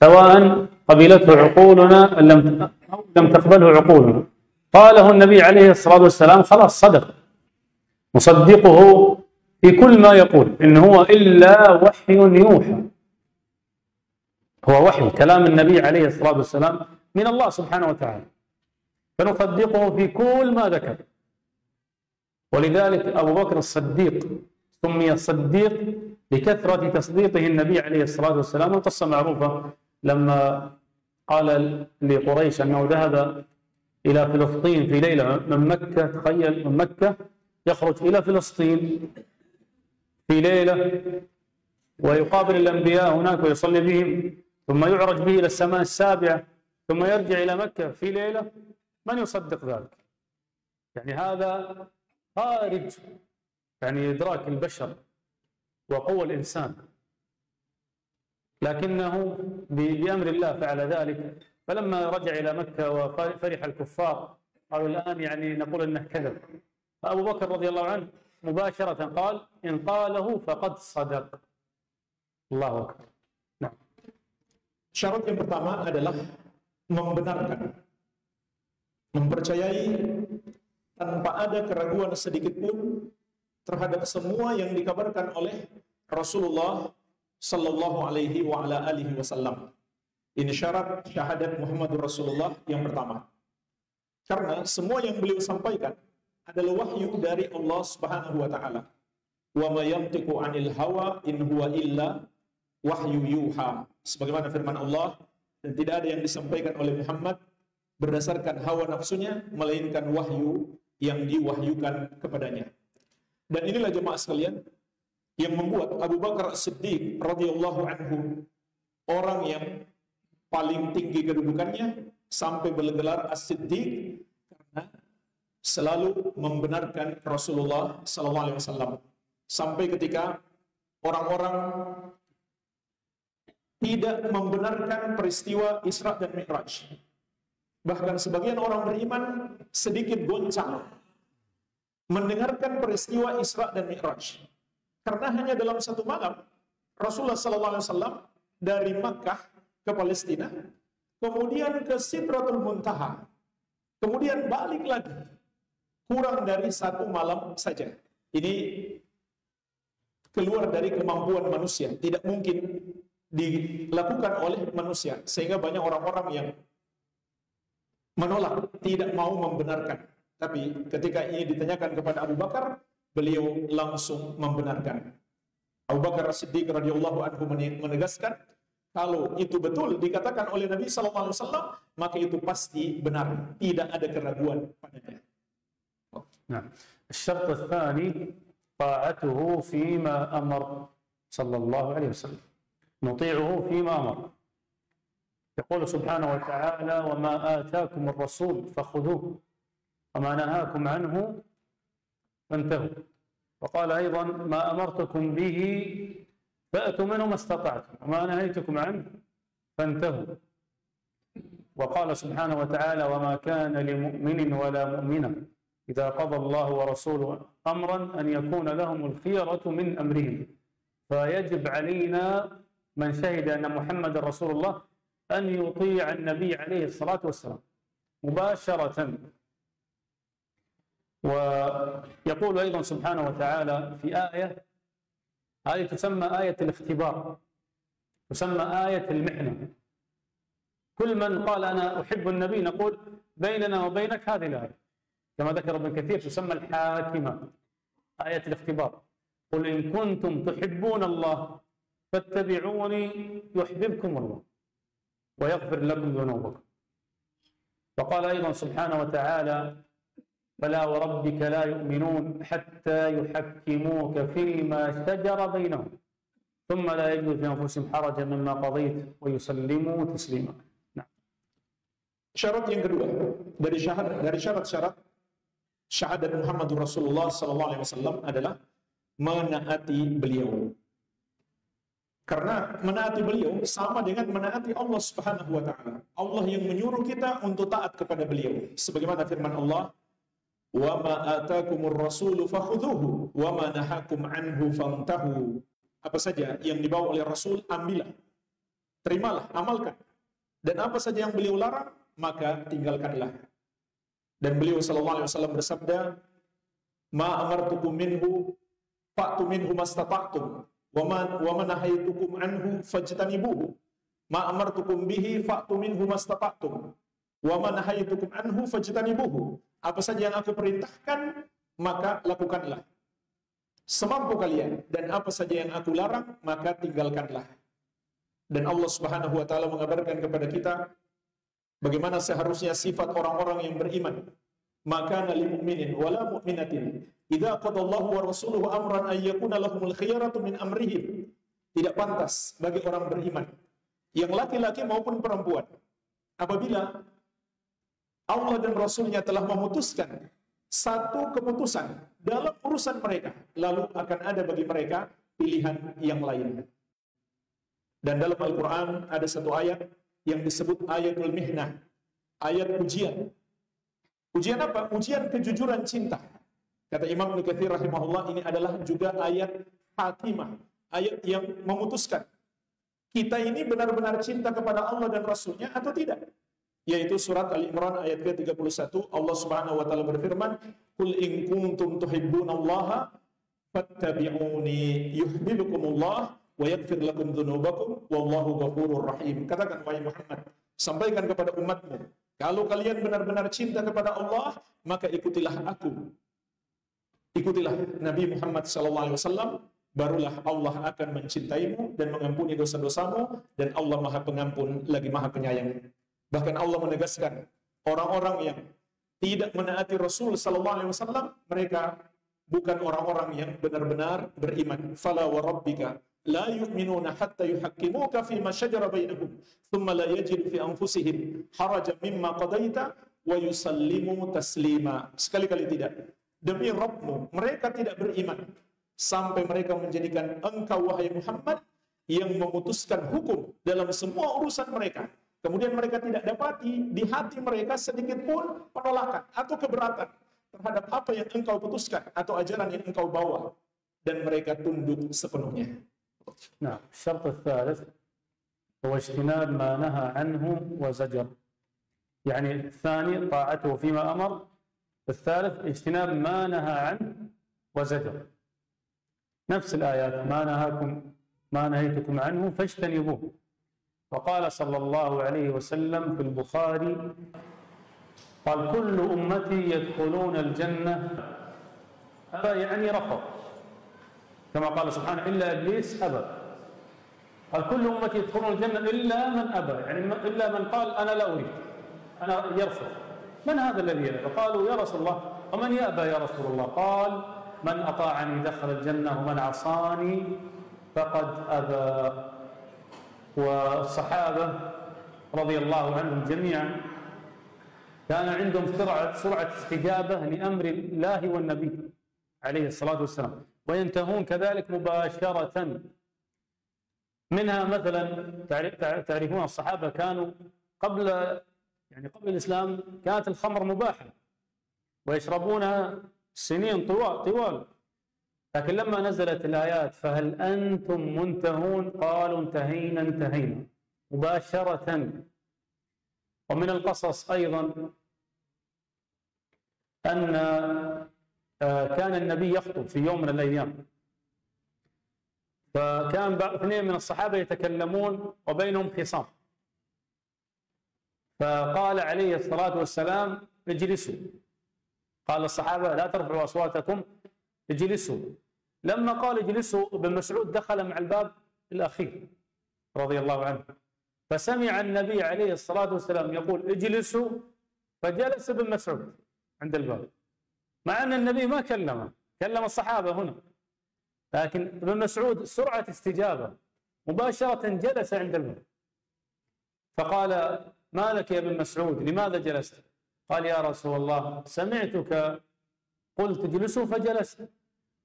سواء قبلته عقولنا أو لم تقبله عقولنا. قاله النبي عليه الصلاة والسلام خلاص صدق، نصدقه في كل ما يقول، إن هو إلا وحي يوحى. هو وحي، كلام النبي عليه الصلاة والسلام من الله سبحانه وتعالى، فنصدقه في كل ما ذكر. ولذلك أبو بكر الصديق سمي الصديق لكثرة تصديقه النبي عليه الصلاة والسلام. القصة معروفة لما قال لقريش أنه ذهب إلى فلسطين في ليلة من مكة، تخيل من مكة يخرج إلى فلسطين في ليلة ويقابل الأنبياء هناك ويصلي بهم، ثم يعرج به إلى السماء السابعة، ثم يرجع إلى مكة في ليلة. من يصدق ذلك؟ يعني هذا خارج يعني إدراك البشر وقوة الإنسان، لكنه بأمر الله فعل ذلك. فلما رجع إلى مكة وفرح الكفار قالوا الآن يعني نقول أنه كذب. فأبو بكر رضي الله عنه مباشرة قال إن قاله فقد صدق. الله أكبر. نعم. Syarat yang pertama adalah membenarkan, mempercayai tanpa ada keraguan sedikit pun terhadap semua yang dikabarkan oleh Rasulullah sallallahu alaihi wa ala alihi wasallam. Ini syarat syahadat Muhammadur Rasulullah yang pertama. Karena semua yang beliau sampaikan adalah wahyu dari Allah Subhanahu wa taala. Wa ma yantiqu 'anil hawa in huwa illa wahyu yuha. Sebagaimana firman Allah, dan tidak ada yang disampaikan oleh Muhammad berdasarkan hawa nafsunya melainkan wahyu yang diwahyukan kepadanya. Dan inilah jemaah sekalian yang membuat Abu Bakar As-Siddiq radhiyallahu anhu orang yang paling tinggi kedudukannya sampai bergelar As-Siddiq karena selalu membenarkan Rasulullah sallallahu alaihi wasallam. Sampai ketika orang-orang tidak membenarkan peristiwa Isra dan Mi'raj. Bahkan sebagian orang beriman sedikit goncang mendengarkan peristiwa Isra dan Mi'raj. Karena hanya dalam satu malam Rasulullah SAW dari Makkah ke Palestina, kemudian ke Sidratul Muntaha, kemudian balik lagi, kurang dari satu malam saja. Ini keluar dari kemampuan manusia, tidak mungkin dilakukan oleh manusia, sehingga banyak orang-orang yang menolak, tidak mau membenarkan. Tapi ketika ini ditanyakan kepada Abu Bakar, beliau langsung membenarkan. Abu Bakar As-Siddiq radhiyallahu anhu menegaskan, kalau itu betul dikatakan oleh Nabi SAW, maka itu pasti benar, tidak ada keraguan padanya. Nah, الشرط الثاني طاعته فيما أمر صلى الله عليه وسلم، نطيعه فيما أمر. يقول سبحانه وتعالى وما آتاكم الرسول فخذوه وما نهاكم عنه فانتهوا. وقال أيضا ما أمرتكم به فأتوا منه ما استطعتم وما نهيتكم عنه فانتهوا. وقال سبحانه وتعالى وما كان لمؤمن ولا مؤمنة إذا قضى الله ورسوله أمرا أن يكون لهم الخيرة من أمرهم. فيجب علينا من شهد أن محمد رسول الله أن يطيع النبي عليه الصلاة والسلام مباشرة. ويقول أيضا سبحانه وتعالى في آية، هذه تسمى آية الاختبار، تسمى آية المحنة. كل من قال أنا أحب النبي نقول بيننا وبينك هذه الآية، كما ذكر ابن كثير تسمى الحاكمة، آية الاختبار. قل إن كنتم تحبون الله فاتبعوني يحببكم الله ويغفر لكم ذنوبكم. وقال أيضا سبحانه وتعالى فلا وربك لا يؤمنون حتى يحكموك فيما شجر بينهم ثم لا يجدوا في أنفسهم حرجا مما قضيت ويسلموا تسليما. نعم. Syarat yang kedua dari syarat-syarat syahadat Muhammadur Rasulullah SAW adalah menaati beliau. Karena menaati beliau sama dengan menaati Allah Subhanahu wa taala. Allah yang menyuruh kita untuk taat kepada beliau. Sebagaimana firman Allah, "Wa ma atakumur rasulu fakhudhuhu wa ma nahakum anhu fantahu." Apa saja yang dibawa oleh Rasul, ambillah. terimalah, amalkan. Dan apa saja yang beliau larang, maka tinggalkanlah. Dan beliau sallallahu alaihi wasallam bersabda, "Ma amartukum minhu fa'tu minhu mastata'tum, wa ma nahaitukum anhu fajtanibuhu. Ma amartukum bihi fa'tu minhu mastata'tum, wa ma nahaitukum anhu fajtanibuhu." Apa saja yang aku perintahkan, maka lakukanlah semampu kalian, dan apa saja yang aku larang, maka tinggalkanlah. Dan Allah Subhanahu wa taala mengabarkan kepada kita bagaimana seharusnya sifat orang-orang yang beriman. Maka lil mu'minin wala mu'minatin idza qadallahu wa rasuluhu amran ay yakuna lahumul khiyaratu min amrihim. Tidak pantas bagi orang beriman, yang laki-laki maupun perempuan, apabila Allah dan Rasulnya telah memutuskan satu keputusan dalam urusan mereka, lalu akan ada bagi mereka pilihan yang lain. Dan dalam Al-Quran ada satu ayat yang disebut ayatul mihnah, ayat ujian. Ujian apa? Ujian kejujuran cinta. Kata Imam Ibnu Katsir rahimahullah, ini adalah juga ayat hakimah, ayat yang memutuskan kita ini benar-benar cinta kepada Allah dan Rasulnya atau tidak. Yaitu surat Al-Imran ayat ke-31, Allah Subhanahu wa taala berfirman, "Qul in kuntum tuhibbunallaha fattabi'uni yuhibbukumullah wa yaghfir lakum dzunubakum wallahu ghafurur rahim." Katakan wahai Muhammad, sampaikan kepada umatmu, kalau kalian benar-benar cinta kepada Allah, maka ikutilah aku. Ikutilah Nabi Muhammad sallallahu alaihi wasallam, barulah Allah akan mencintaimu dan mengampuni dosa-dosamu, dan Allah Maha Pengampun lagi Maha Penyayang. Bahkan Allah menegaskan, orang-orang yang tidak menaati Rasul sallallahu alaihi wasallam, mereka bukan orang-orang yang benar-benar beriman. Fala wa rabbika la yu'minuna hatta yuhaqqimuka fi ma shajara bainahum, thumma la yajidu fi anfusihim harajan mimma qadaita wa yusallimu taslima. Sekali-kali tidak. Demi Rabbmu, mereka tidak beriman sampai mereka menjadikan engkau wahai Muhammad yang memutuskan hukum dalam semua urusan mereka. Kemudian mereka tidak dapati di hati mereka sedikit pun penolakan atau keberatan terhadap apa yang engkau putuskan atau ajaran yang engkau bawa, dan mereka tunduk sepenuhnya. نعم. الشرط الثالث هو اجتناب ما نهى عنه وزجر. يعني الثاني طاعته فيما أمر، الثالث اجتناب ما نهى عنه وزجر. نفس الآيات، ما نهيتكم عنه فاجتنبوه. وقال صلى الله عليه وسلم في البخاري قال كل أمتي يدخلون الجنة، أبى يعني رفض، كما قال سبحانه إلا إبليس أبى. قال كل أمتي يدخلون الجنة إلا من أبى، يعني إلا من قال أنا لا أريد، أنا يرفض. من هذا الذي يأبى؟ قالوا يا رسول الله ومن يأبى يا رسول الله؟ قال من أطاعني دخل الجنة ومن عصاني فقد أبى. والصحابة رضي الله عنهم جميعا كان عندهم سرعة استجابة لأمر الله والنبي عليه الصلاة والسلام، وينتهون كذلك مباشرة. منها مثلا تعرفون الصحابة كانوا قبل الإسلام كانت الخمر مباحة ويشربونها سنين طوال، لكن لما نزلت الآيات فهل أنتم منتهون قالوا انتهينا مباشرة. ومن القصص أيضا أن كان النبي يخطب في يوم من الأيام، فكان اثنين من الصحابة يتكلمون وبينهم خصام، فقال عليه الصلاة والسلام اجلسوا. قال الصحابة لا ترفعوا أصواتكم اجلسوا. لما قال اجلسوا ابن مسعود دخل مع الباب الأخير رضي الله عنه، فسمع النبي عليه الصلاة والسلام يقول اجلسوا، فجلس ابن مسعود عند الباب، مع أن النبي ما كلم الصحابة هنا، لكن ابن مسعود سرعة استجابة مباشرة جلس عند الباب. فقال ما لك يا ابن مسعود لماذا جلست؟ قال يا رسول الله سمعتك قلت اجلسوا فجلست،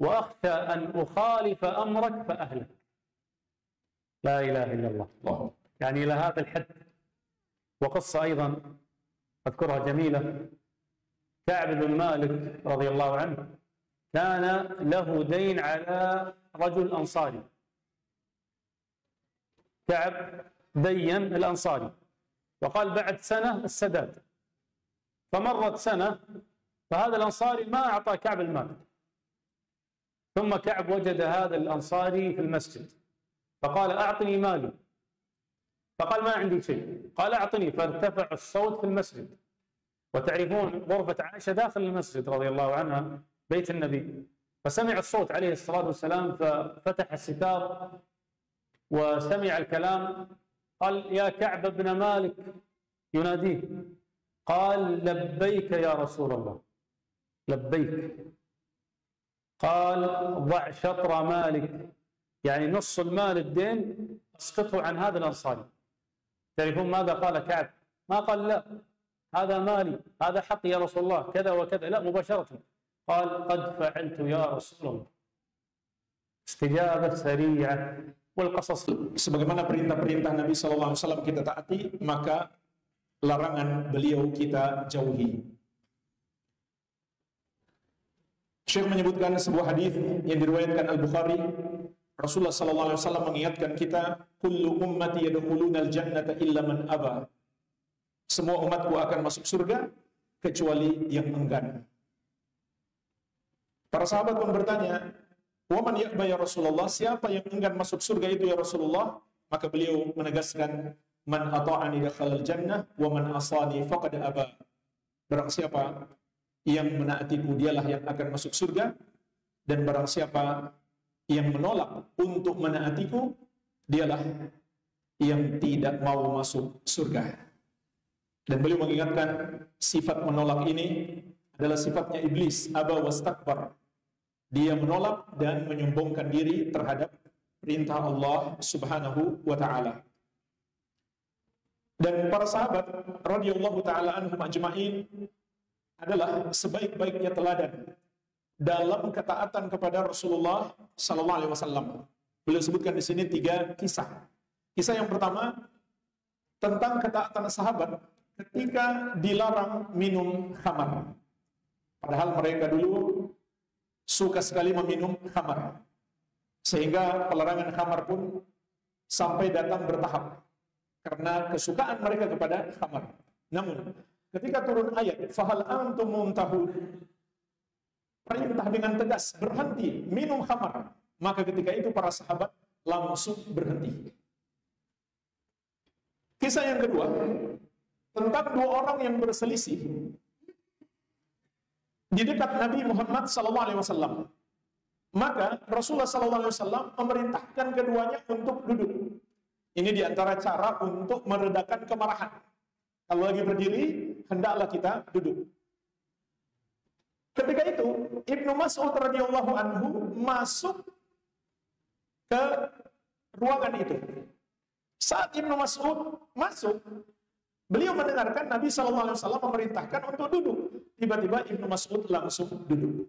وأخشى أن أخالف أمرك فأهلك. لا إله إلا الله. يعني إلى هذا الحد. وقصة أيضا أذكرها جميلة، كعب بن مالك رضي الله عنه كان له دين على رجل أنصاري. كعب دين الأنصاري، وقال بعد سنة السداد. فمرت سنة، فهذا الأنصاري ما أعطى كعب المال. ثم كعب وجد هذا الأنصاري في المسجد فقال أعطني مالي، فقال ما عندي شيء، قال أعطني. فارتفع الصوت في المسجد، وتعرفون غرفة عائشة داخل المسجد رضي الله عنها بيت النبي، فسمع الصوت عليه الصلاة والسلام، ففتح الستار وسمع الكلام. قال يا كعب بن مالك يناديه، قال لبيك يا رسول الله، لبيك. قال ضع شطر مالك، يعني نص المال الدين اسقطه عن هذا الأنصاري. تعرفون ماذا قال كعب؟ ما قال لا هذا مالي، هذا حقي يا رسول الله، كذا وكذا، لا، مباشرة قال قد فعلت يا رسول الله. استجابة سريعة. والقصص sebagaimana perintah-perintah Nabi SAW kita taati, maka larangan beliau kita jauhi. Syekh menyebutkan sebuah hadis yang diriwayatkan Al-Bukhari. Rasulullah SAW mengingatkan kita, kullu ummati yadkhulunal jannata illa man aba. Semua umatku akan masuk surga kecuali yang enggan. Para sahabat pun bertanya, wa man ya'ba ya Rasulullah, siapa yang enggan masuk surga itu ya Rasulullah? Maka beliau menegaskan, man ata'ani dakhalal jannah wa man asani faqad aba. Barang siapa yang menaatiku dialah yang akan masuk surga, dan barang siapa yang menolak untuk menaatiku dialah yang tidak mau masuk surga. Dan beliau mengingatkan sifat menolak ini adalah sifatnya iblis, aba wastakbar. Dia menolak dan menyombongkan diri terhadap perintah Allah Subhanahu wa taala. Dan para sahabat radhiyallahu taala anhum ajma'in adalah sebaik-baiknya teladan dalam ketaatan kepada Rasulullah sallallahu alaihi wasallam. Beliau sebutkan di sini 3 kisah. Kisah yang pertama tentang ketaatan sahabat ketika dilarang minum khamar. Padahal mereka dulu suka sekali meminum khamar, sehingga pelarangan khamar pun sampai datang bertahap karena kesukaan mereka kepada khamar. Namun ketika turun ayat fahal antum muntahun, perintah dengan tegas berhenti minum khamar, maka ketika itu para sahabat langsung berhenti. Kisah yang kedua tentang 2 orang yang berselisih di dekat Nabi Muhammad SAW. Maka Rasulullah SAW memerintahkan keduanya untuk duduk. Ini diantara cara untuk meredakan kemarahan. Kalau lagi berdiri, hendaklah kita duduk. Ketika itu, Ibnu Mas'ud radhiyallahu anhu masuk ke ruangan itu. Saat Ibnu Mas'ud masuk, beliau mendengarkan Nabi SAW memerintahkan untuk duduk. Tiba-tiba Ibnu Mas'ud langsung duduk.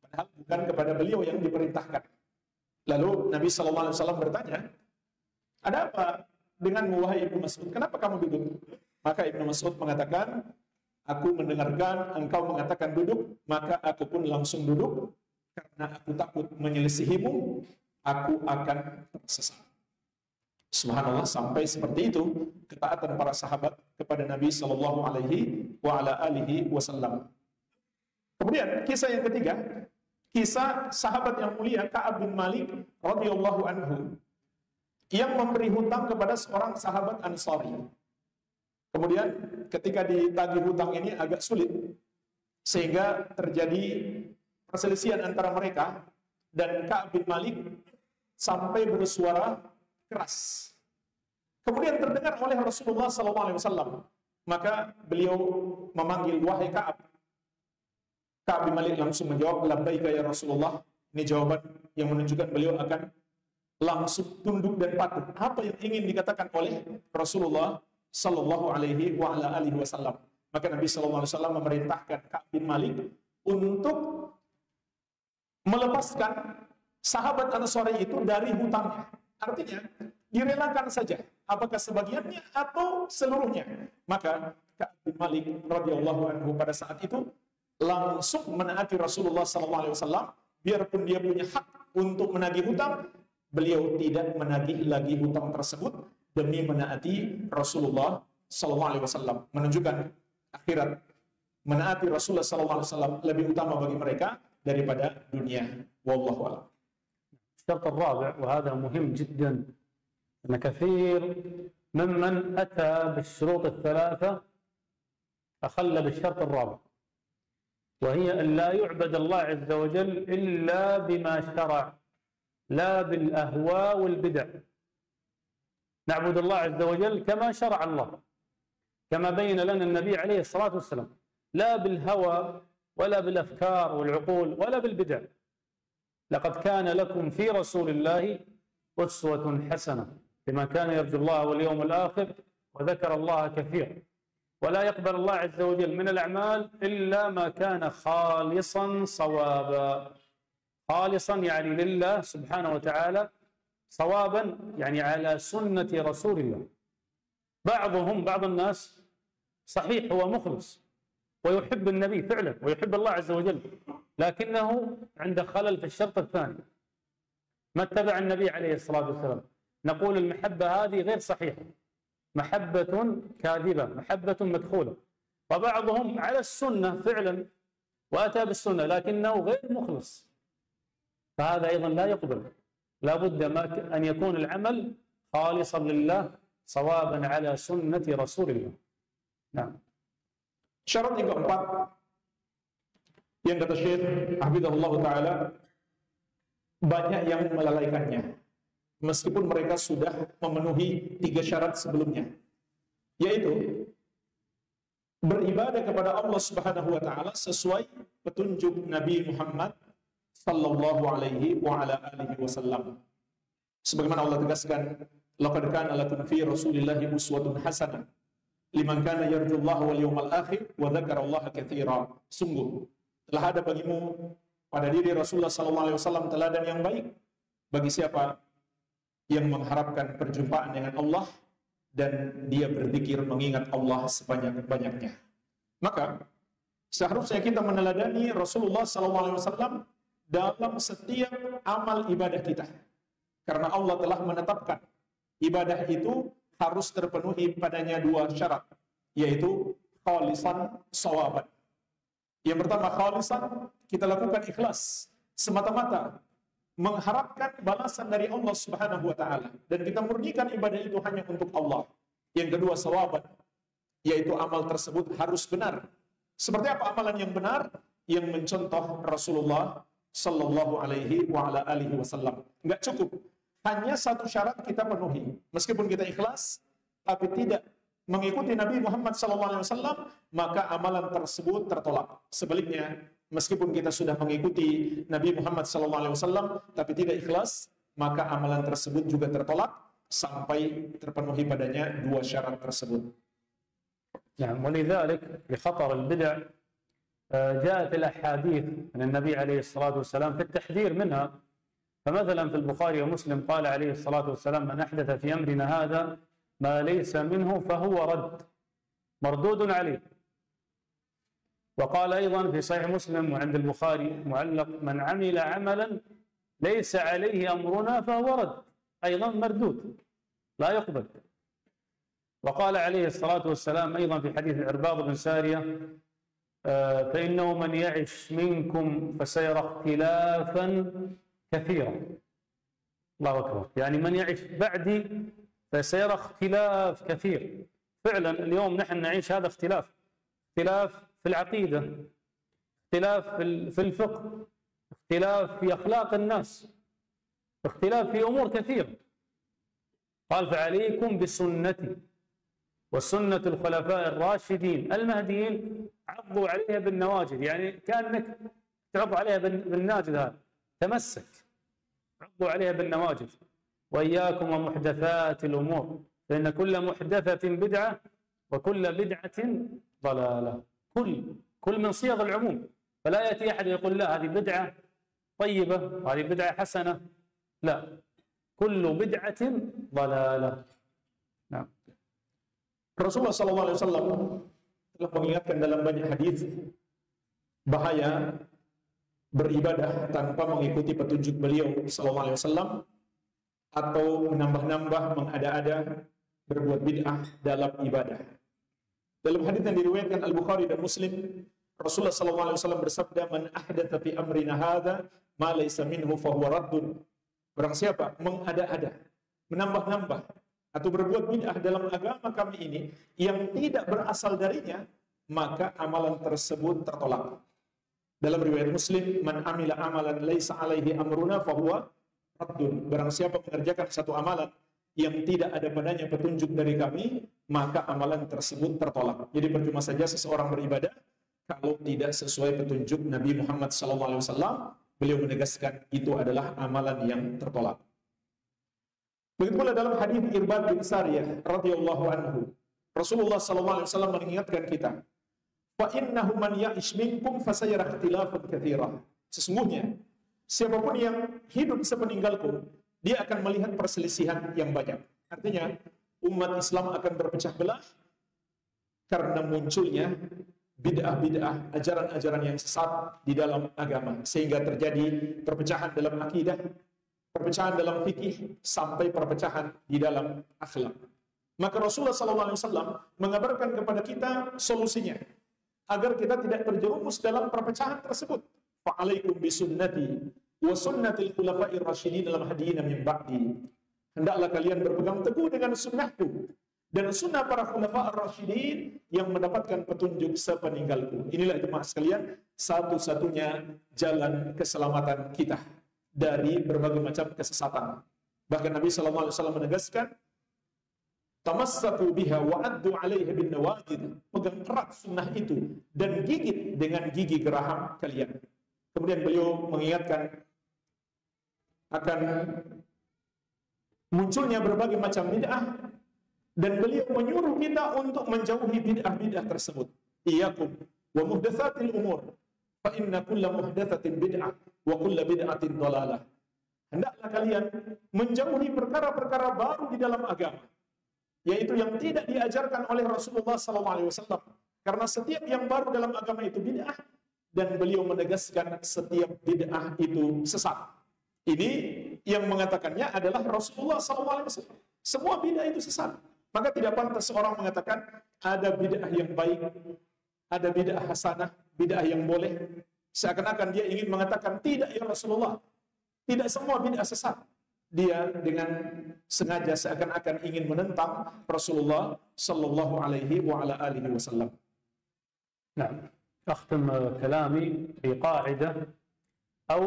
Padahal bukan kepada beliau yang diperintahkan. Lalu Nabi SAW bertanya, ada apa denganmu wahai Ibnu Mas'ud? Kenapa kamu duduk? Maka Ibnu Mas'ud mengatakan, aku mendengarkan engkau mengatakan duduk, maka aku pun langsung duduk, karena aku takut menyelisihimu, aku akan tersesat. Subhanallah, sampai seperti itu ketaatan para sahabat kepada Nabi Shallallahu Alaihi Wasallam. Kemudian kisah yang ketiga, kisah sahabat yang mulia Ka'ab bin Malik radhiyallahu anhu yang memberi hutang kepada seorang sahabat Ansari. Kemudian ketika ditagih hutang ini agak sulit, sehingga terjadi perselisihan antara mereka, dan Ka'ab bin Malik sampai bersuara keras. Kemudian terdengar oleh Rasulullah SAW. Maka beliau memanggil, wahai Ka'ab. Ka'ab bin Malik langsung menjawab, labbaika ya Rasulullah. Ini jawaban yang menunjukkan beliau akan langsung tunduk dan patuh. Apa yang ingin dikatakan oleh Rasulullah Sallallahu Alaihi Wasallam. Maka Nabi Sallallahu Alaihi Wasallam memerintahkan Ka'ab bin Malik untuk melepaskan sahabat Ansari itu dari hutangnya. Artinya, direlakan saja, apakah sebagiannya atau seluruhnya. Maka Ka'ab bin Malik radhiyallahu anhu pada saat itu langsung menaati Rasulullah SAW. Biarpun dia punya hak untuk menagih hutang, beliau tidak menagih lagi hutang tersebut, demi menaati Rasulullah SAW. Menunjukkan akhirat, menaati Rasulullah SAW lebih utama bagi mereka daripada dunia. Wallahu a'lam. الشرط الرابع وهذا مهم جدا أن كثير ممن أتى بالشروط الثلاثة أخل بالشرط الرابع، وهي أن لا يعبد الله عز وجل إلا بما شرع، لا بالأهواء والبدع. نعبد الله عز وجل كما شرع الله، كما بين لنا النبي عليه الصلاة والسلام، لا بالهوى ولا بالأفكار والعقول ولا بالبدع. لقد كان لكم في رسول الله أسوة حسنة لمن كان يرجو الله واليوم الآخر وذكر الله كثيرا. ولا يقبل الله عز وجل من الأعمال إلا ما كان خالصا صوابا. خالصا يعني لله سبحانه وتعالى، صوابا يعني على سنة رسول الله. بعض الناس صحيح هو مخلص ويحب النبي فعلا ويحب الله عز وجل، لكنه عند خلل في الشرط الثاني، ما اتبع النبي عليه الصلاة والسلام. نقول المحبة هذه غير صحيحة، محبة كاذبة، محبة مدخولة. وبعضهم على السنة فعلا وأتى بالسنة لكنه غير مخلص، فهذا أيضا لا يقبل. لا بد أن يكون العمل خالصا لله صوابا على سنة رسول الله. نعم. Syarat yang keempat yang kata Syekh Hafizahullah Ta'ala, banyak yang melalaikannya meskipun mereka sudah memenuhi 3 syarat sebelumnya, yaitu beribadah kepada Allah Subhanahu wa taala sesuai petunjuk Nabi Muhammad sallallahu alaihi wa ala alihi wasallam. Sebagaimana Allah tegaskan, laqad kana lakum fi Rasulillahi uswatun hasanah liman kana yarjullaha wal yawmal akhir wa dzakarallaha katsira. Sungguh telah ada bagimu pada diri Rasulullah sallallahu alaihi wasallam teladan yang baik bagi siapa yang mengharapkan perjumpaan dengan Allah dan dia berzikir mengingat Allah sebanyak-banyaknya. Maka seharusnya kita meneladani Rasulullah SAW dalam setiap amal ibadah kita, karena Allah telah menetapkan ibadah itu harus terpenuhi padanya 2 syarat, yaitu khalisan shawaban. Yang pertama, khalisan, kita lakukan ikhlas semata-mata mengharapkan balasan dari Allah Subhanahu wa taala dan kita murnikan ibadah itu hanya untuk Allah. Yang kedua, shawaban, yaitu amal tersebut harus benar. Seperti apa amalan yang benar? Yang mencontoh Rasulullah sallallahu alaihi wa ala alihi wasallam. Enggak cukup hanya 1 syarat kita penuhi, meskipun kita ikhlas tapi tidak mengikuti Nabi Muhammad sallallahu alaihi wasallam, maka amalan tersebut tertolak. Sebaliknya, meskipun kita sudah mengikuti Nabi Muhammad SAW tapi tidak ikhlas, maka amalan tersebut juga tertolak sampai terpenuhi padanya 2 syarat tersebut. نعم. ولذلك بخطر البدع جاءت الأحاديث عن النبي عليه الصلاة والسلام في التحذير منها. فمثلا في البخاري ومسلم قال عليه الصلاة والسلام: من أحدث في أمرنا هذا ما ليس منه فهو رد مردود عليه. وقال أيضا في صحيح مسلم وعند البخاري معلق: من عمل عملا ليس عليه أمرنا فهو رد، أيضا مردود لا يقبل. وقال عليه الصلاة والسلام أيضا في حديث العرباض بن سارية: فإنه من يعش منكم فسيرى اختلافا كثيرا. الله أكبر. يعني من يعش بعدي فسيرى اختلاف كثير. فعلا اليوم نحن نعيش هذا اختلاف في العقيدة، اختلاف في الفقه، اختلاف في أخلاق الناس، اختلاف في أمور كثيرة. قال: فعليكم بسنتي وسنة الخلفاء الراشدين المهديين عضوا عليها بالنواجذ. يعني كأنك تعض عليها بالناجذ، هذا تمسك، عضوا عليها بالنواجذ. وإياكم ومحدثات الأمور فإن كل محدثة بدعة وكل بدعة ضلالة. كل من صيغ العموم، فلا يأتي أحد يقول لا هذه بدعة طيبة وهذه بدعة حسنة، لا، كل بدعة ضلالة. نعم. Rasulullah SAW telah mengingatkan dalam banyak hadis bahaya beribadah tanpa mengikuti petunjuk beliau SAW atau menambah-nambah, mengada-ada berbuat bid'ah dalam ibadah. Dalam hadis yang diriwayatkan Al-Bukhari dan Muslim, Rasulullah SAW bersabda, "Man ahdatsa fi amrina hadza ma laysa minhu fa huwa raddun." Barang siapa mengada-ada, menambah-nambah atau berbuat bid'ah dalam agama kami ini yang tidak berasal darinya, maka amalan tersebut tertolak. Dalam riwayat Muslim, "Man amila amalan laisa alaihi amruna fa huwa raddun." Barang siapa mengerjakan satu amalan yang tidak ada padanya petunjuk dari kami, maka amalan tersebut tertolak. Jadi percuma saja seseorang beribadah kalau tidak sesuai petunjuk Nabi Muhammad SAW. Beliau menegaskan itu adalah amalan yang tertolak. Begitu pula dalam hadis Irbad bin Sariyah radhiyallahu anhu, Rasulullah SAW mengingatkan kita, "Fa innahu man ya'ish minkum fasayara ikhtilafan katsira." Sesungguhnya siapapun yang hidup sepeninggalku, dia akan melihat perselisihan yang banyak. Artinya, umat Islam akan berpecah belah karena munculnya bid'ah-bid'ah, ajaran-ajaran yang sesat di dalam agama, sehingga terjadi perpecahan dalam akidah, perpecahan dalam fikih, sampai perpecahan di dalam akhlak. Maka Rasulullah SAW mengabarkan kepada kita solusinya agar kita tidak terjerumus dalam perpecahan tersebut. Fa'alaikum bisunnati wa sunnatil khulafa'ir rasyidin al-mahdiyyin min ba'di. Hendaklah kalian berpegang teguh dengan sunnahku dan sunnah para khulafa'ir rasyidin yang mendapatkan petunjuk sepeninggalku. Inilah jemaah sekalian satu-satunya jalan keselamatan kita dari berbagai macam kesesatan. Bahkan Nabi SAW menegaskan, "Tamassaku biha wa addu 'alaiha bin nawajid." Pegang erat sunnah itu dan gigit dengan gigi geraham kalian. Kemudian beliau mengingatkan akan munculnya berbagai macam bid'ah, dan beliau menyuruh kita untuk menjauhi bid'ah-bid'ah tersebut. Iyyakum wa muhdatsatil umur, fa inna kulla muhdatsatin bid'ah wa kulla bid'atin dhalalah. Hendaklah kalian menjauhi perkara-perkara baru di dalam agama, yaitu yang tidak diajarkan oleh Rasulullah SAW. Karena setiap yang baru dalam agama itu bid'ah, dan beliau menegaskan setiap bid'ah itu sesat. Ini yang mengatakannya adalah Rasulullah SAW. Semua bid'ah itu sesat. Maka tidak pantas seorang mengatakan ada bid'ah yang baik, ada bid'ah hasanah, bid'ah yang boleh. Seakan-akan dia ingin mengatakan, tidak ya Rasulullah, tidak semua bid'ah sesat. Dia dengan sengaja seakan-akan ingin menentang Rasulullah sallallahu alaihi wa ala alihi wasallam. نعم، أختم كلامي في قاعدة أو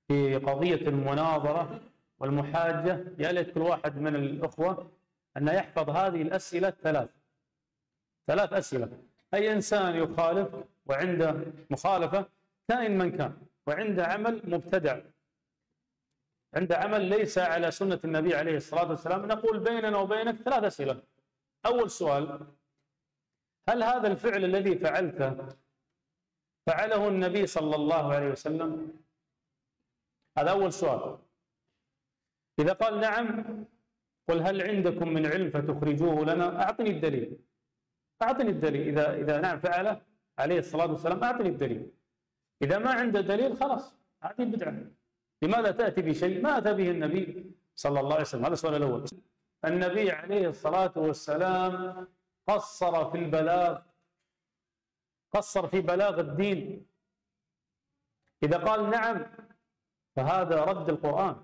في قضية المناظرة والمحاجة. يا ليت كل واحد من الأخوة أن يحفظ هذه الأسئلة ثلاث أسئلة. أي إنسان يخالف وعنده مخالفة كائن من كان، وعنده عمل مبتدع، عنده عمل ليس على سنة النبي عليه الصلاة والسلام، نقول بيننا وبينك ثلاث أسئلة. أول سؤال: هل هذا الفعل الذي فعلته فعله النبي صلى الله عليه وسلم؟ هذا أول سؤال. إذا قال نعم، قل هل عندكم من علم فتخرجوه لنا؟ أعطني الدليل، أعطني الدليل. إذا نعم فعله عليه الصلاة والسلام أعطني الدليل. إذا ما عنده دليل خلاص هذه بدعة. لماذا تأتي بشيء ما أتى به النبي صلى الله عليه وسلم؟ هذا السؤال الأول. النبي عليه الصلاة والسلام قصر في البلاغ، قصر في بلاغ الدين. إذا قال نعم فهذا رد القرآن.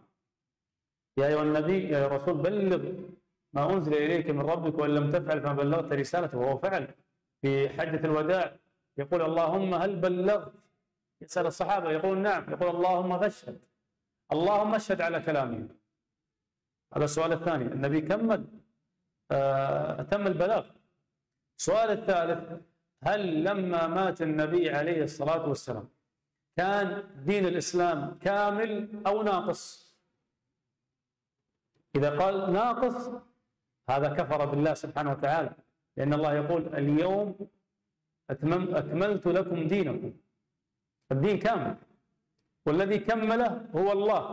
يا أيها النبي يا رسول بلغ ما أنزل إليك من ربك وإن لم تفعل فما بلغت رسالته. وهو فعل في حجة الوداع، يقول اللهم هل بلغت؟ يسأل الصحابة يقول نعم، يقول اللهم فاشهد، اللهم اشهد على كلامه. هذا السؤال الثاني. النبي كمل تم البلاغ. السؤال الثالث: هل لما مات النبي عليه الصلاة والسلام كان دين الإسلام كامل أو ناقص؟ إذا قال ناقص هذا كفر بالله سبحانه وتعالى، لأن الله يقول اليوم أكملت لكم دينكم. الدين كامل، والذي كمله هو الله.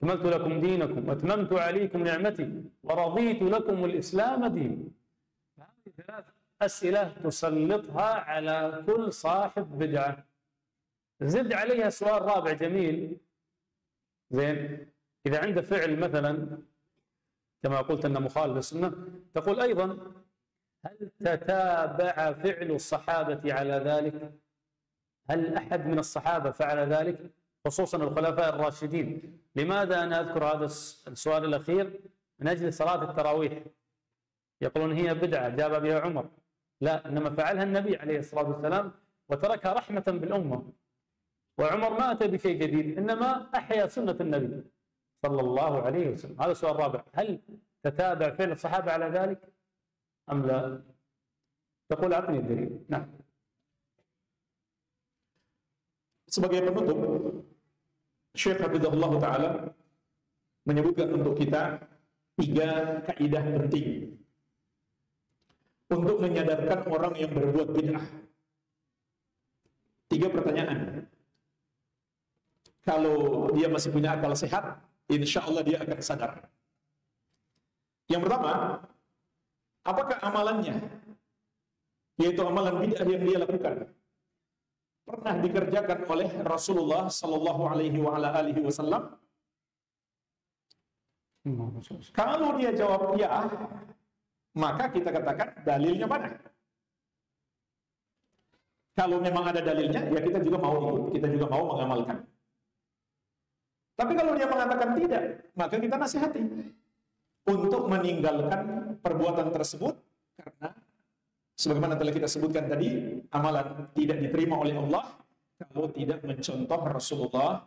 أكملت لكم دينكم وأتممت عليكم نعمتي ورضيت لكم الإسلام دين. هذه ثلاث أسئلة تسلطها على كل صاحب بدعة. زد عليها سؤال رابع جميل، زين، إذا عنده فعل مثلا كما قلت أنه مخالف للسنة. تقول أيضا: هل تتابع فعل الصحابة على ذلك؟ هل أحد من الصحابة فعل ذلك؟ خصوصا الخلفاء الراشدين. لماذا أنا أذكر هذا السؤال الأخير؟ من أجل صلاة التراويح. يقولون هي بدعة جاب بها عمر. لا، إنما فعلها النبي عليه الصلاة والسلام وتركها رحمة بالأمة. وعمر ما أتى بشيء جديد، إنما أحيا سنة النبي صلى الله عليه وسلم. هذا السؤال الرابع: هل تتابع فعل الصحابة على ذلك أم لا؟ تقول أعطني الدليل. نعم. Sebagai penutup, Syekh Hafizahullah Ta'ala menyebutkan untuk kita 3 kaidah penting untuk menyadarkan orang yang berbuat bid'ah. 3 pertanyaan. Kalau dia masih punya akal sehat, insya Allah dia akan sadar. Yang pertama, apakah amalannya, yaitu amalan bid'ah yang dia lakukan, pernah dikerjakan oleh Rasulullah Sallallahu Alaihi Wasallam? Kalau dia jawab ya, maka kita katakan dalilnya mana? Kalau memang ada dalilnya, ya kita juga mau ikut, kita juga mau mengamalkan. Tapi kalau dia mengatakan tidak, maka kita nasihati untuk meninggalkan perbuatan tersebut, karena sebagaimana telah kita sebutkan tadi, amalan tidak diterima oleh Allah kalau tidak mencontoh Rasulullah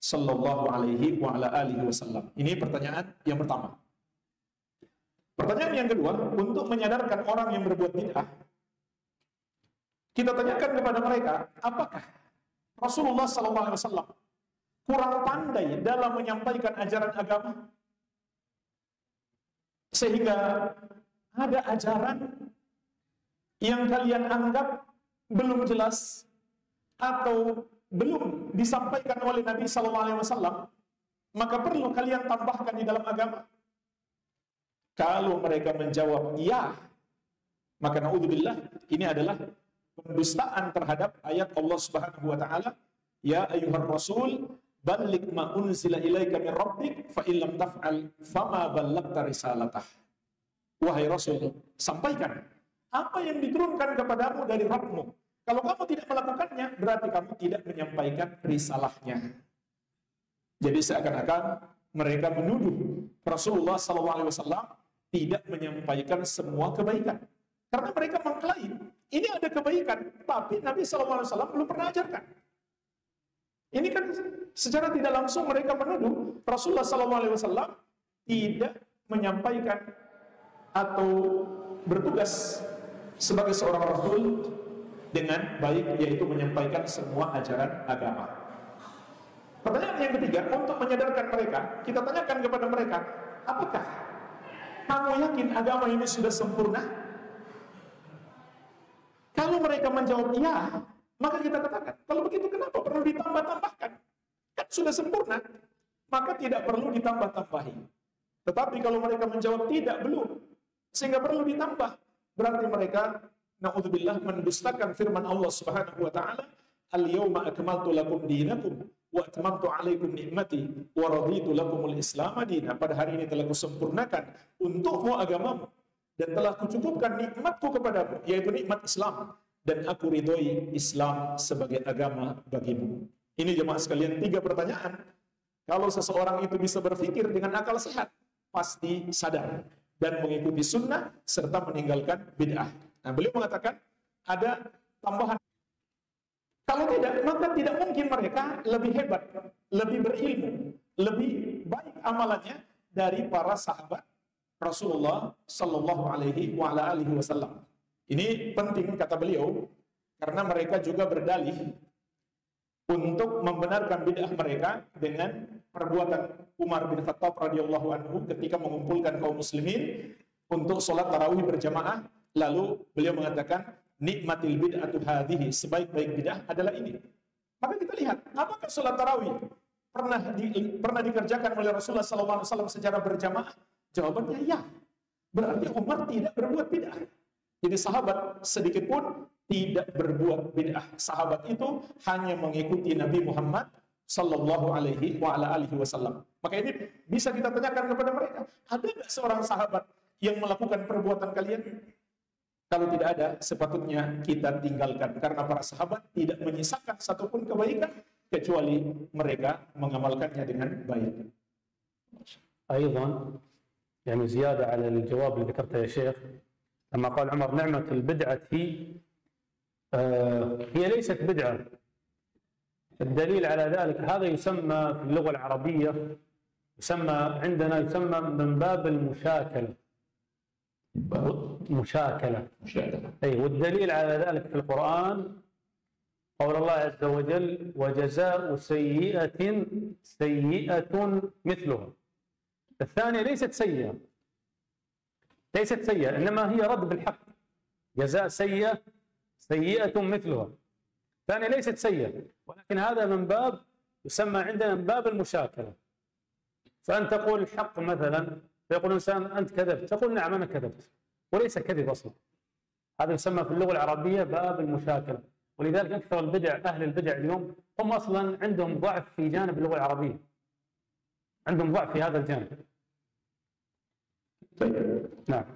Sallallahu Alaihi Wasallam. Ini pertanyaan yang pertama. Pertanyaan yang kedua, untuk menyadarkan orang yang berbuat bid'ah, kita tanyakan kepada mereka, apakah Rasulullah Sallallahu Alaihi Wasallam kurang pandai dalam menyampaikan ajaran agama, sehingga ada ajaran yang kalian anggap belum jelas atau belum disampaikan oleh Nabi SAW, maka perlu kalian tambahkan di dalam agama? Kalau mereka menjawab iya, maka naudzubillah, ini adalah pendustaan terhadap ayat Allah Subhanahu wa taala, ya ayyuhar rasul balligh ma unzila ilaika min rabbik fa illam taf'al fama ballaghta risalatah. Wahai Rasul, sampaikan apa yang diturunkan kepadamu dari Rabbmu. Kalau kamu tidak melakukannya, berarti kamu tidak menyampaikan risalahnya. Jadi seakan-akan mereka menuduh Rasulullah SAW tidak menyampaikan semua kebaikan. Karena mereka mengklaim, ini ada kebaikan, tapi Nabi SAW belum pernah ajarkan. Ini kan secara tidak langsung mereka menuduh Rasulullah SAW tidak menyampaikan atau bertugas sebagai seorang Rasul dengan baik, yaitu menyampaikan semua ajaran agama. Pertanyaan yang ketiga, untuk menyadarkan mereka, kita tanyakan kepada mereka, apakah kamu yakin agama ini sudah sempurna? Kalau mereka menjawab iya, maka kita katakan, kalau begitu kenapa perlu ditambah-tambahkan? Kan sudah sempurna, maka tidak perlu ditambah-tambahi. Tetapi kalau mereka menjawab tidak, belum, sehingga perlu ditambah, berarti mereka na'udzubillah mendustakan firman Allah Subhanahu wa taala, al-yauma akmaltu lakum dinakum wa atmamtu 'alaikum ni'mati wa raditu lakumul Islam madina. Pada hari ini telah kusempurnakan untukmu agamamu dan telah kucukupkan nikmatku kepadamu, yaitu nikmat Islam, dan aku ridhoi Islam sebagai agama bagimu. Ini jemaah sekalian 3 pertanyaan. Kalau seseorang itu bisa berpikir dengan akal sehat, pasti sadar dan mengikuti sunnah serta meninggalkan bid'ah. Nah, beliau mengatakan ada tambahan. Kalau tidak, maka tidak mungkin mereka lebih hebat, lebih berilmu, lebih baik amalannya dari para sahabat Rasulullah Sallallahu Alaihi Wasallam. Ini penting kata beliau, karena mereka juga berdalih untuk membenarkan bid'ah mereka dengan perbuatan Umar bin Khattab radhiyallahu anhu ketika mengumpulkan kaum muslimin untuk sholat tarawih berjamaah. Lalu beliau mengatakan, nikmatil bid'atu hadhihi, sebaik-baik bid'ah adalah ini. Maka kita lihat, apakah sholat tarawih pernah dikerjakan oleh Rasulullah SAW secara berjamaah? Jawabannya ya. Berarti Umar tidak berbuat bid'ah. Jadi sahabat sedikit pun tidak berbuat bid'ah. Sahabat itu hanya mengikuti Nabi Muhammad sallallahu alaihi wasallam. Maka ini bisa kita tanyakan kepada mereka, ada nggak seorang sahabat yang melakukan perbuatan kalian? Kalau tidak ada, sepatutnya kita tinggalkan. Karena para sahabat tidak menyisakan satupun kebaikan, kecuali mereka mengamalkannya dengan baik. أيضا يعني زيادة على الجواب اللي ذكرته يا شيخ، لما قال عمر نعمة البدعة هي ليست بدعة. الدليل على ذلك هذا يسمى في اللغة العربية عندنا يسمى من باب المشاكلة. مشاكلة. أي، والدليل على ذلك في القرآن قول الله عز وجل وجزاء سيئة سيئة مثلها. الثانية ليست سيئة إنما هي رد بالحق. جزاء سيئة سيئة مثلها. الثانية ليست سيئة، ولكن هذا من باب يسمى عندنا من باب المشاكلة. فأنت تقول الحق مثلا، فيقول الإنسان أنت كذبت، تقول نعم أنا كذبت، وليس كذب أصلا. هذا يسمى في اللغة العربية باب المشاكلة. ولذلك أكثر أهل البدع اليوم هم أصلا عندهم ضعف في جانب اللغة العربية، عندهم ضعف في هذا الجانب. نعم.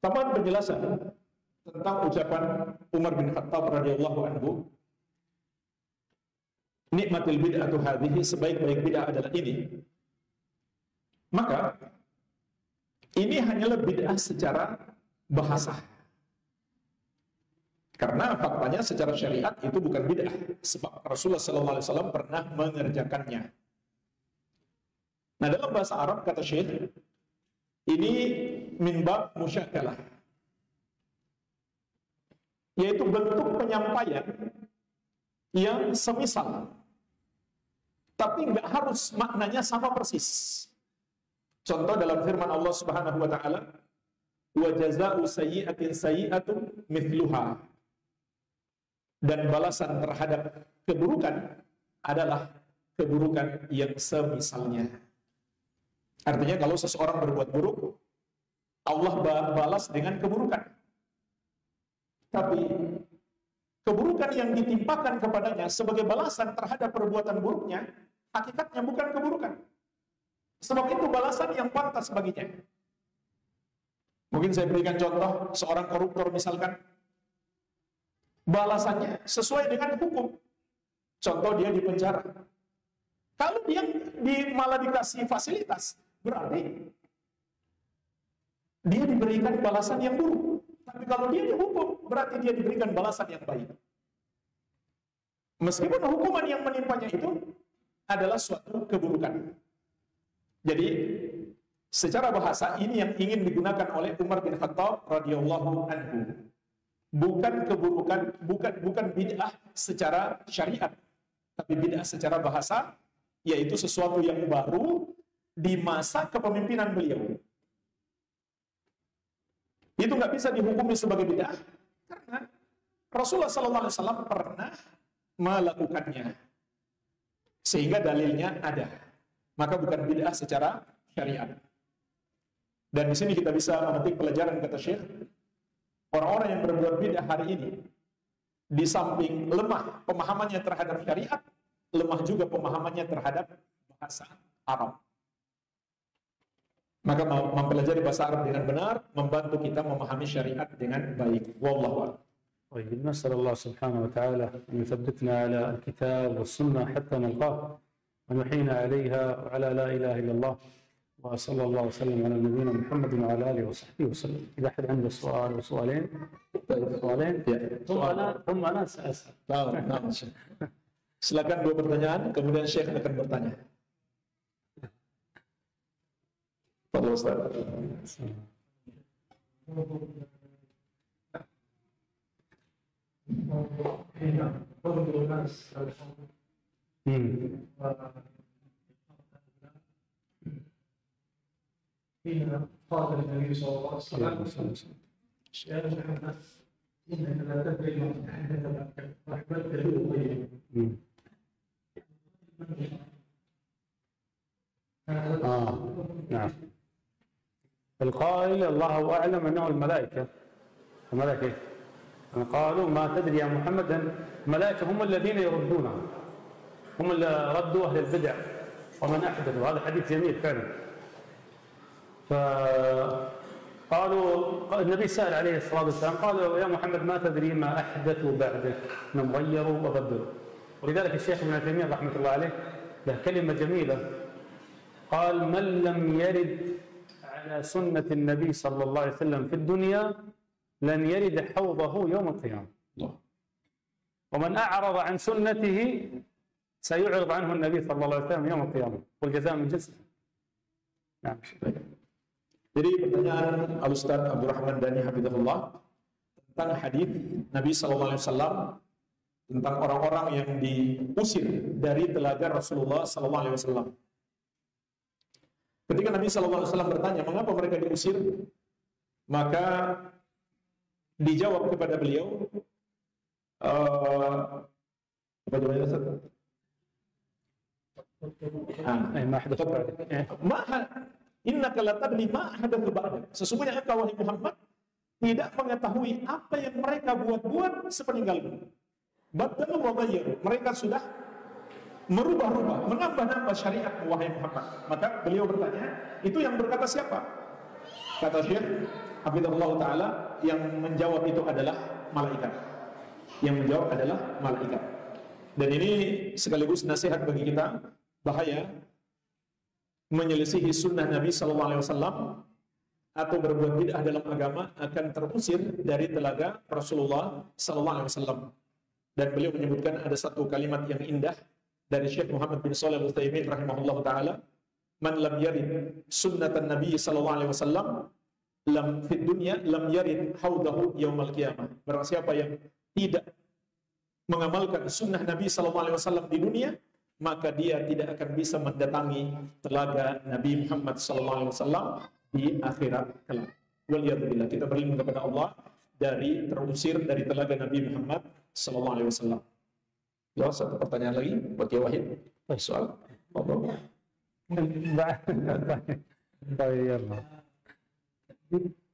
Tambahan penjelasan tentang ucapan Umar bin Khattab radhiyallahu anhu, nikmatul bid'atu hadhihi, sebaik-baik bid'ah adalah ini. Maka ini hanyalah bid'ah secara bahasa. Karena faktanya secara syariat itu bukan bid'ah, sebab Rasulullah SAW pernah mengerjakannya. Nah, dalam bahasa Arab kata Syekh, ini min bab musyakalah, yaitu bentuk penyampaian yang semisal, tapi nggak harus maknanya sama persis. Contoh dalam firman Allah Subhanahu wa taala, wa jazaa'u sayyi'atin sayyi'atun mithluha. Dan balasan terhadap keburukan adalah keburukan yang semisalnya. Artinya kalau seseorang berbuat buruk, Allah balas dengan keburukan. Tapi keburukan yang ditimpakan kepadanya sebagai balasan terhadap perbuatan buruknya, hakikatnya bukan keburukan. Sebab itu balasan yang pantas baginya. Mungkin saya berikan contoh, seorang koruptor misalkan, balasannya sesuai dengan hukum. Contoh, dia dipenjara. Kalau dia malah dikasih fasilitas, berarti dia diberikan balasan yang buruk. Tapi kalau dia dihukum, berarti dia diberikan balasan yang baik. Meskipun hukuman yang menimpanya itu adalah suatu keburukan. Jadi, secara bahasa ini yang ingin digunakan oleh Umar bin Khattab radhiyallahu anhu. Bukan keburukan, bukan bid'ah secara syariat, tapi bid'ah secara bahasa, yaitu sesuatu yang baru di masa kepemimpinan beliau. Itu nggak bisa dihukumi sebagai bid'ah karena Rasulullah SAW pernah melakukannya, sehingga dalilnya ada. Maka bukan bid'ah secara syariat. Dan di sini kita bisa memetik pelajaran, kata Syekh, orang-orang yang berbuat bid'ah hari ini, di samping lemah pemahamannya terhadap syariat, lemah juga pemahamannya terhadap bahasa Arab. Maka mempelajari bahasa Arab dengan benar membantu kita memahami syariat dengan baik. Wallahu a'lam. طيب، نسأل الله سبحانه وتعالى أن يثبتنا على الكتاب والسنة حتى نلقاه، وأن يحيينا عليها وعلى لا إله إلا الله، وصلى الله وسلم على نبينا محمد وعلى آله وصحبه وسلم. إذا أحد عنده سؤال وسؤالين، ثم أنا سأسأل. Nah. Silakan 2 pertanyaan, kemudian Syekh akan bertanya. Fadhil Ustaz. قال النبي صلى الله عليه وسلم يا محمد إنك لا تدري من تحدث معك رحمتك بالغيب. نعم. القائل الله أعلم أنه الملائكة. قالوا ما تدري يا محمد، الملائكة هم الذين يردونها، هم اللي ردوا أهل البدع ومن أحدث، وهذا حديث جميل فعلا. فقالوا النبي سأل عليه الصلاة والسلام، قالوا يا محمد ما تدري ما أحدثوا بعدك، من غيروا وبدلوا. ولذلك الشيخ ابن تيمية رحمة الله عليه له كلمة جميلة، قال من لم يرد على سنة النبي صلى الله عليه وسلم في الدنيا لن يرد حوضه يوم القيامة، ومن أعرض عن سنته سيعرض عنه النبي صلى الله عليه وسلم يوم القيامة، والجزاء من جنس. نعم. Jadi pertanyaan Al-Ustaz Abdurrahman Dhani Hafizahullah tentang hadis Nabi SAW tentang orang-orang yang diusir dari telaga Rasulullah SAW. Ketika Nabi SAW bertanya mengapa mereka diusir, maka dijawab kepada beliau, apa jawabannya Ustaz? Innaka la tadri ma hadatsu ba'dak. Sesungguhnya engkau wahai Muhammad tidak mengetahui apa yang mereka buat-buat sepeninggalmu. Badalu wa ghayyaru. Mereka sudah merubah-rubah, menambah-nambah syariat wahai Muhammad. Maka beliau bertanya, itu yang berkata siapa? Kata Syekh Hafizahullah Ta'ala, yang menjawab itu adalah malaikat. Yang menjawab adalah malaikat. Dan ini sekaligus nasihat bagi kita, bahaya menyelisihi sunnah Nabi SAW atau berbuat bid'ah dalam agama akan terusir dari telaga Rasulullah SAW. Dan beliau menyebutkan ada satu kalimat yang indah dari Syekh Muhammad bin Shalih Al-Utsaimin rahimahullah taala, man lam yarid sunnatan Nabi SAW lam fid dunya lam yarid haudahu yaumal qiyamah. Barang siapa yang tidak mengamalkan sunnah Nabi SAW di dunia, maka dia tidak akan bisa mendatangi telaga Nabi Muhammad SAW di akhirat kelak. Waliyadzubillah, kita berlindung kepada Allah dari terusir dari telaga Nabi Muhammad SAW. Ya, satu pertanyaan lagi buat Kiai Wahid. Soal apa?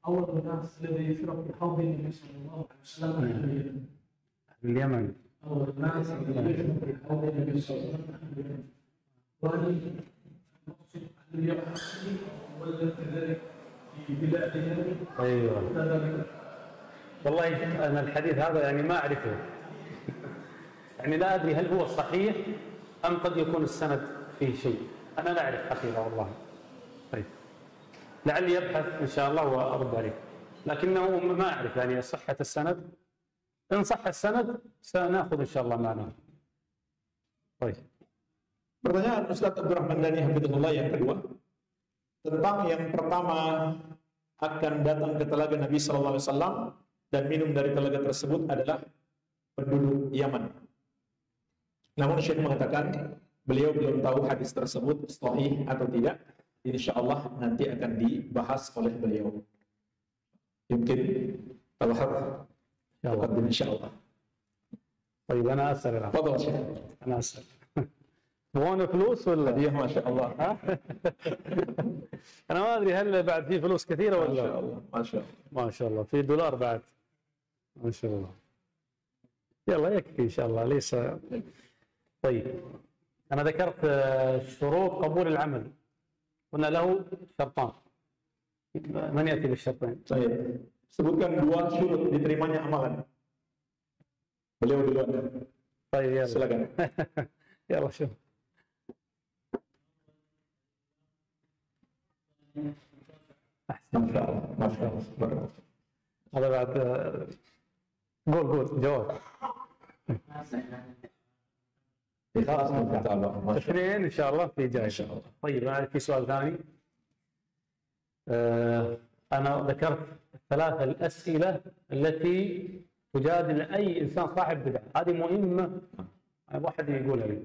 أول الناس الذي يشرب بحوض النبي صلى الله عليه وسلم اليمن. أول الناس الذي يشرب بحوض النبي صلى الله عليه وسلم، وهل المقصود أهل اليمن ولا كذلك في بلاد اليمن؟ أيوه. والله أنا الحديث هذا يعني ما أعرفه، يعني لا أدري هل هو صحيح أم قد يكون السند فيه شيء، أنا لا أعرف حقيقة والله. طيب لعلي أبحث إن شاء الله وأرد عليك، لكنه ما أعرف يعني صحة السند. إن صح السند سنأخذ إن شاء الله معنا. طيب. Pertanyaan Ustaz Abdurrahman Dhani Hafizahullah yang kedua, tentang yang pertama akan datang ke telaga Nabi SAW dan minum dari telaga tersebut adalah penduduk Yaman. Namun Syekh mengatakan beliau belum tahu hadis tersebut sahih atau tidak. Insya Allah nanti akan dibahas oleh beliau. Mungkin al-hadz يقدم إن شاء الله. طيب أنا أسأل الآن. تفضل شيخ. أنا أسأل. تبغون فلوس ولا؟ هدية ما شاء الله. أنا ما أدري هل بعد في فلوس كثيرة ولا؟ ما شاء الله. ما شاء الله. ما شاء الله في دولار بعد. ما شاء الله. يلا يكفي إن شاء الله ليس. طيب أنا ذكرت شروط قبول العمل، قلنا له شرطان. من يأتي بالشرطين؟ طيب. Sebutkan dua syurut diterimanya amalan. Beliau duluan. Baik, ya. Silakan. Ya Allah, syukur. Masya Allah. Masya Allah. هذا بعد قول جواب. إخلاص المتابعة. اثنين إن شاء الله في جاي. إن شاء الله. طيب أنا في سؤال ثاني. أنا ذكرت الثلاثة الأسئلة التي تجادل أي إنسان صاحب بدعة، هذه مهمة واحد يقولها لي.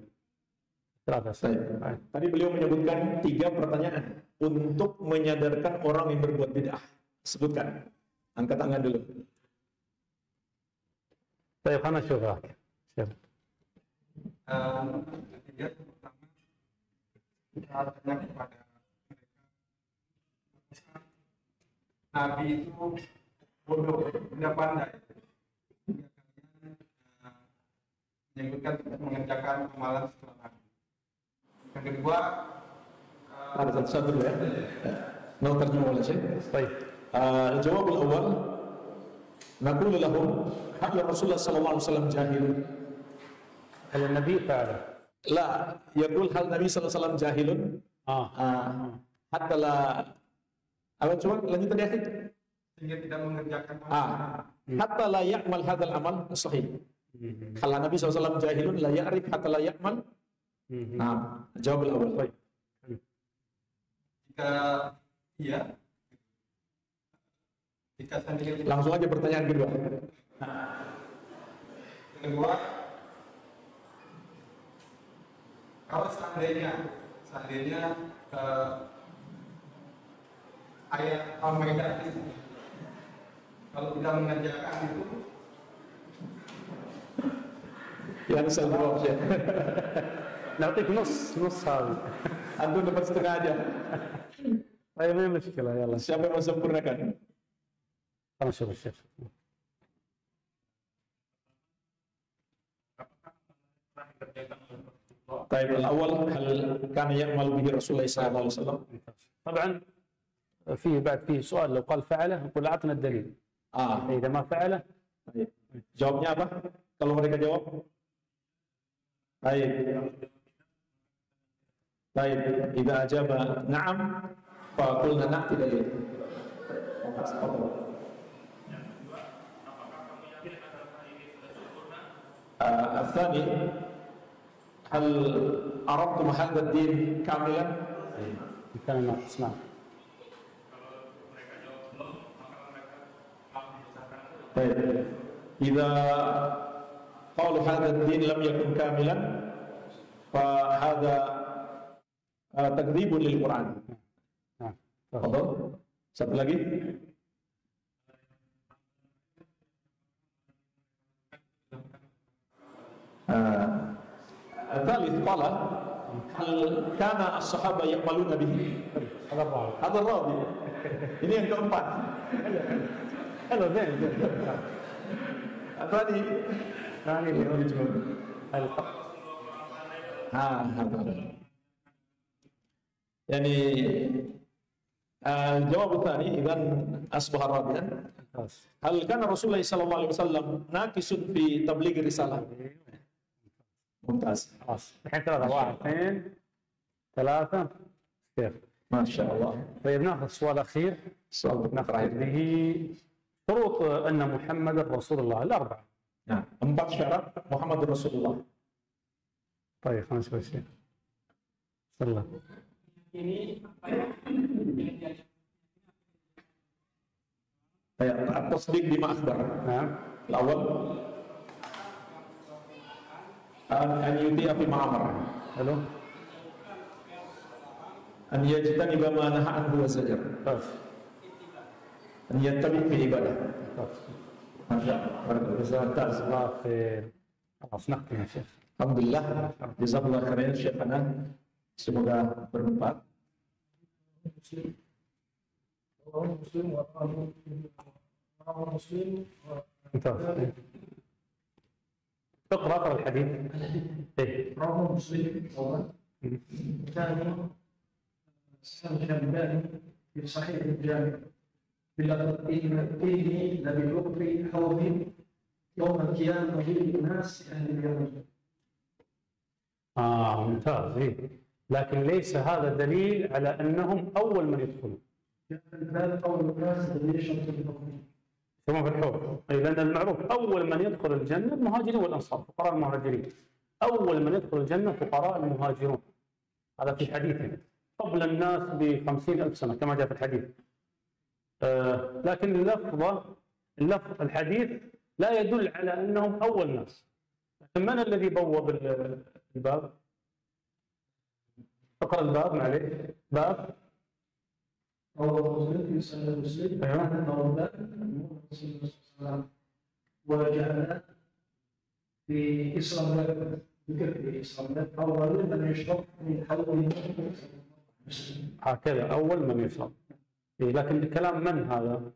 ثلاثة أسئلة. Tadi beliau menyebutkan 3 pertanyaan untuk menyadarkan orang yang berbuat bid'ah. Sebutkan. Angkat tangan dulu. طيب خلنا نشوف هاك. شوف. Ketiga, pertama kita tanya kepada Nabi itu bodoh, tidak pandai. Kalian menyebutkan mengerjakan amalan setelah Nabi. Yang kedua, Ada satu-satu dulu ya. Mau terjemah oleh Syekh. طيب الجواب الأول نقول لهم هل رسول الله صلى الله عليه وسلم جاهل؟ هل النبي فعله؟ لا، يقول هل النبي صلى الله عليه وسلم جاهل؟ حتى لا apa coba lanjut tadi akhir sehingga tidak mengerjakan hatta la ya'mal hadzal amal sahih. Kalau Nabi SAW jahilun la ya'rif hatta la ya'mal. Nah, jawab al-awwal. Baik. Jika iya, jika sendiri Langsung aja pertanyaan kedua. yang kedua, kalau seandainya ayat Al-Maidah itu kalau tidak mengerjakan itu Yang saya jawab ya. نعطيك نص هذه. Antum dapat setengah aja. طيب ما مشكلة يلا Siapa yang mau sempurnakan? خلنا نشوف الشيخ. طيب الأول هل كان يعمل به رسول الله صلى الله عليه وسلم؟ طبعا فيه سؤال لو قال فعله نقول أعطنا الدليل. إذا ما فعله Jawabnya apa? Kalau mereka jawab? Baik. Baik. Idza ajaba na'am fa qulna na'ti dalil. الثاني هل عرفتم هذا الدين كاملا؟ كان ناقص نعم. طيب إذا قالوا هذا الدين لم يكن كاملا فهذا تكذيب للقرآن. تفضل. Satu lagi. الثالث قال هل كان الصحابة يعملون به؟ هذا الرابع. Ini yang keempat. حلو زين الثاني ثاني اللي هو الحق. هذا يعني الجواب الثاني إذا أصبح رابعا. هل كان رسول الله صلى الله عليه وسلم ناقص في تبليغ الرسالة؟ ممتاز. خلاص الحين ثلاثة، واحد اثنين ثلاثة كيف؟ ما شاء الله. طيب ناخذ سؤال أخير سؤال نقرأ به شروط أن محمد رسول الله الأربعة. نعم. 4 syarat Muhammad Rasulullah. طيب خلينا نشوف شيء. صلى الله. التصديق بما أخبر. نعم. الأول أن يطيع فيما أمر. حلو. أن يجتنب ما نهى عنه وزجر. طيب. أن يتبع في عبادة. ما شاء الله. ممتاز الله خير. خلاص نختم يا شيخ. Alhamdulillah, jazakallah khairan Syekhana. Semoga bermanfaat. ممتاز. اقرأ الحديث. إيه. رواه مسلم أولا. ثاني سمع الباني في صحيح الجامع بلفظ إني لبلقي حوض يوم القيامة للناس أهل اليمن. ممتاز. إيه. لكن ليس هذا دليل على أنهم أول من يدخلون. الباب أول الناس الذي يشرب الحوض. كما في الحوض. لأن المعروف أول من يدخل الجنة المهاجرين والأنصار، فقراء المهاجرين. أول من يدخل الجنة فقراء المهاجرون. هذا في حديث قبل الناس ب50,000 سنة كما جاء في الحديث. لكن اللفظ الحديث لا يدل على أنهم أول ناس. لكن من الذي بوب الباب؟ اقرأ الباب معليش. باب رواه مسلم في سنة مسلم. وجعل في إسلام ذكر في إسلام أول من يشرب من حوض هكذا أول من يشرب. لكن الكلام من هذا؟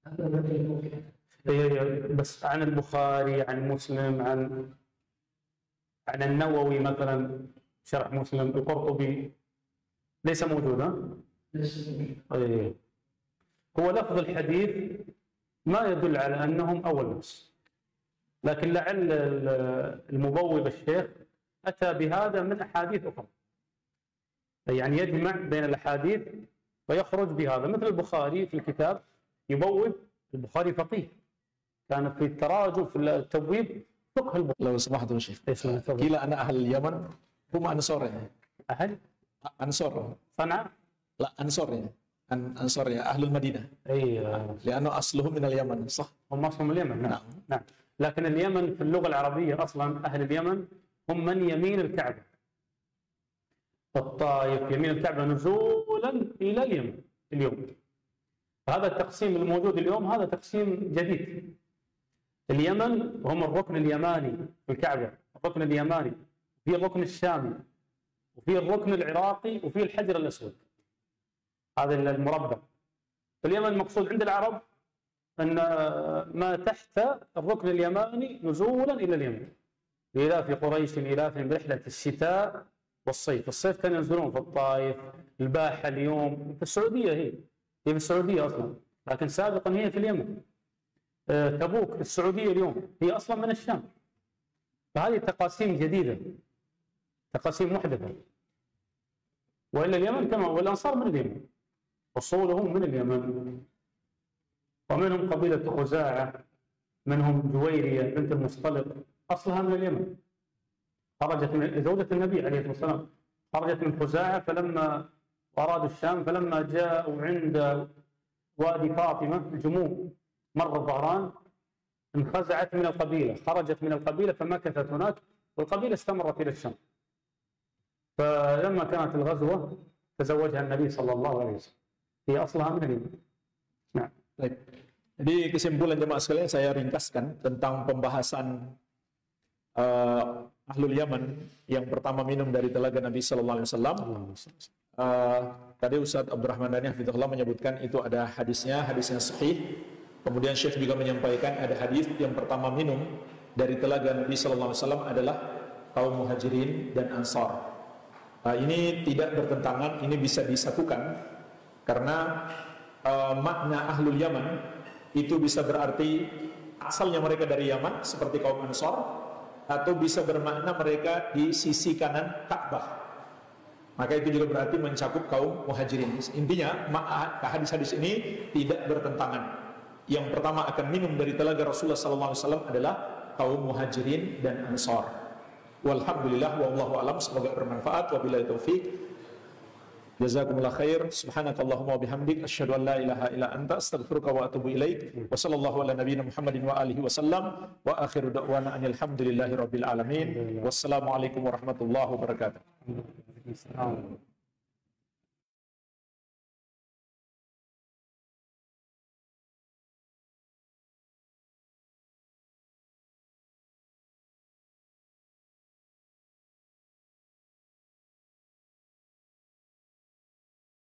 هذا الذي بس عن البخاري، عن مسلم، عن النووي مثلا، شرح مسلم القرطبي ليس موجودا. أيه. هو لفظ الحديث ما يدل على أنهم أول ناس، لكن لعل المبوب الشيخ أتى بهذا من أحاديث أخرى، يعني يجمع بين الأحاديث ويخرج بهذا، مثل البخاري في الكتاب يبوب. البخاري فقيه، كان في التراجم في التبويب فقه البخاري. لو سمحتم شيخ، قيل أنا أهل اليمن هم أنصار. أهل أنصار صنعاء؟ لا أنصار، أنصار أهل المدينة. أي لأنه أصلهم من اليمن، صح؟ هم أصلهم من اليمن. نعم. نعم. لكن اليمن في اللغة العربية أصلا أهل اليمن هم من يمين الكعبة. الطائف يمين الكعبة نزولا إلى اليمن اليوم. هذا التقسيم الموجود اليوم هذا تقسيم جديد. اليمن هم الركن اليماني في الكعبة، الركن اليماني، في الركن الشامي، وفي الركن العراقي، وفي الحجر الأسود، هذا المربع. في اليمن المقصود عند العرب أن ما تحت الركن اليماني نزولا إلى اليمن، لإلاف قريش إلافهم برحلة الشتاء والصيف. الصيف كانوا ينزلون في الطائف، الباحة اليوم في السعودية، هي في السعودية أصلا، لكن سابقا هي في اليمن. تبوك في السعودية اليوم هي أصلا من الشام. فهذه تقاسيم جديدة، تقاسيم محدثة. وإلا اليمن كما والأنصار من اليمن، أصولهم من اليمن، ومنهم قبيلة خزاعة، منهم جويرية بنت المصطلق أصلها من اليمن، خرجت من زوجة النبي عليه الصلاة والسلام، خرجت من خزاعة فلما أرادوا الشام، فلما جاءوا عند وادي فاطمة جموم مر الظهران انخزعت من القبيلة، خرجت من القبيلة فمكثت هناك، والقبيلة استمرت إلى الشام. فلما كانت الغزوة تزوجها النبي صلى الله عليه وسلم، هي أصلها من اليمن. نعم. Baik. Jadi kesimpulan jemaah sekalian saya ringkaskan tentang pembahasan Ahlul Yaman yang pertama minum dari telaga Nabi Sallallahu Alaihi Wasallam. Tadi Ustadz Abdurrahman Dhani Hafizahullah menyebutkan itu ada hadisnya sahih. Kemudian Syekh juga menyampaikan ada hadis yang pertama minum dari telaga Nabi Sallallahu Alaihi Wasallam adalah kaum Muhajirin dan Ansar. Ini tidak bertentangan, ini bisa disatukan karena makna Ahlul Yaman itu bisa berarti asalnya mereka dari Yaman seperti kaum Ansar, atau bisa bermakna mereka di sisi kanan Ka'bah. Maka itu juga berarti mencakup kaum Muhajirin. Intinya hadis-hadis ini tidak bertentangan. Yang pertama akan minum dari telaga Rasulullah SAW adalah kaum Muhajirin dan Ansar. Walhamdulillah wallahu alam, semoga bermanfaat. Wabillahi taufik. Jazakumullah khair. Subhanakallahumma wa bihamdik asyhadu an la ilaha illa anta astaghfiruka wa atubu ilaik. Wa sallallahu ala nabiyyina Muhammadin wa alihi wasallam. Wa akhiru da'wana anil hamdulillahi rabbil alamin. Wassalamualaikum warahmatullahi wabarakatuh.